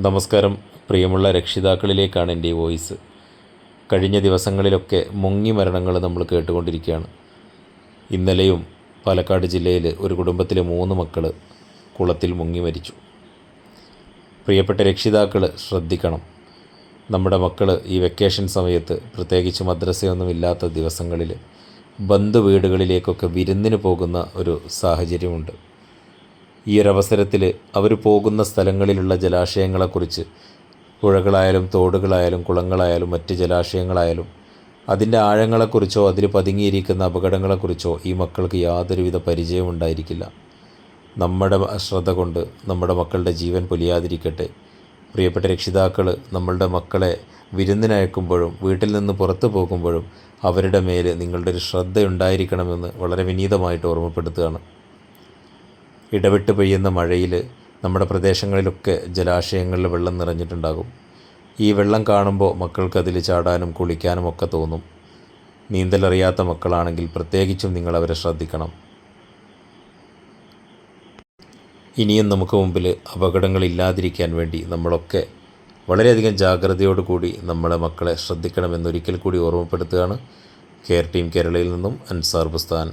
നമസ്കാരം. പ്രിയമുള്ള രക്ഷിതാക്കളിലേക്കാണ് എൻ്റെ ഈ വോയിസ്. കഴിഞ്ഞ ദിവസങ്ങളിലൊക്കെ മുങ്ങി മരണങ്ങൾ നമ്മൾ കേട്ടുകൊണ്ടിരിക്കുകയാണ്. ഇന്നലെയും പാലക്കാട് ജില്ലയിൽ ഒരു കുടുംബത്തിലെ 3 മക്കൾ കുളത്തിൽ മുങ്ങി മരിച്ചു. പ്രിയപ്പെട്ട രക്ഷിതാക്കൾ ശ്രദ്ധിക്കണം. നമ്മുടെ മക്കൾ ഈ വെക്കേഷൻ സമയത്ത്, പ്രത്യേകിച്ച് മദ്രസയൊന്നുമില്ലാത്ത ദിവസങ്ങളിൽ ബന്ധു വീടുകളിലേക്കൊക്കെ വിരുന്നിന് പോകുന്ന ഒരു സാഹചര്യമുണ്ട്. ഈ ഒരവസരത്തിൽ അവർ പോകുന്ന സ്ഥലങ്ങളിലുള്ള ജലാശയങ്ങളെക്കുറിച്ച്, പുഴകളായാലും തോടുകളായാലും കുളങ്ങളായാലും മറ്റ് ജലാശയങ്ങളായാലും അതിൻ്റെ ആഴങ്ങളെക്കുറിച്ചോ അതിൽ പതുങ്ങിയിരിക്കുന്ന അപകടങ്ങളെക്കുറിച്ചോ ഈ മക്കൾക്ക് യാതൊരുവിധ പരിചയവും ഉണ്ടായിരിക്കില്ല. നമ്മുടെ അശ്രദ്ധ കൊണ്ട് നമ്മുടെ മക്കളുടെ ജീവൻ പൊലിയാതിരിക്കട്ടെ. പ്രിയപ്പെട്ട രക്ഷിതാക്കൾ, നമ്മളുടെ മക്കളെ വിരുന്നിനയക്കുമ്പോഴും വീട്ടിൽ നിന്ന് പുറത്തു പോകുമ്പോഴും അവരുടെ മേൽ നിങ്ങളുടെ ഒരു ശ്രദ്ധയുണ്ടായിരിക്കണമെന്ന് വളരെ വിനീതമായിട്ട് ഓർമ്മപ്പെടുത്തുകയാണ്. ഇടവിട്ട് പെയ്യുന്ന മഴയിൽ നമ്മുടെ പ്രദേശങ്ങളിലൊക്കെ ജലാശയങ്ങളിൽ വെള്ളം നിറഞ്ഞിട്ടുണ്ടാകും. ഈ വെള്ളം കാണുമ്പോൾ മക്കൾക്കതിൽ ചാടാനും കുളിക്കാനും ഒക്കെ തോന്നും. നീന്തലറിയാത്ത മക്കളാണെങ്കിൽ പ്രത്യേകിച്ചും നിങ്ങളവരെ ശ്രദ്ധിക്കണം. ഇനിയും നമുക്ക് മുമ്പിൽ അപകടങ്ങളില്ലാതിരിക്കാൻ വേണ്ടി നമ്മളൊക്കെ വളരെയധികം ജാഗ്രതയോടുകൂടി നമ്മളെ മക്കളെ ശ്രദ്ധിക്കണമെന്നൊരിക്കൽ കൂടി ഓർമ്മപ്പെടുത്തുകയാണ്. കെയർ ടീം കേരളയിൽ നിന്നും അൻസാർ ബുസ്താൻ.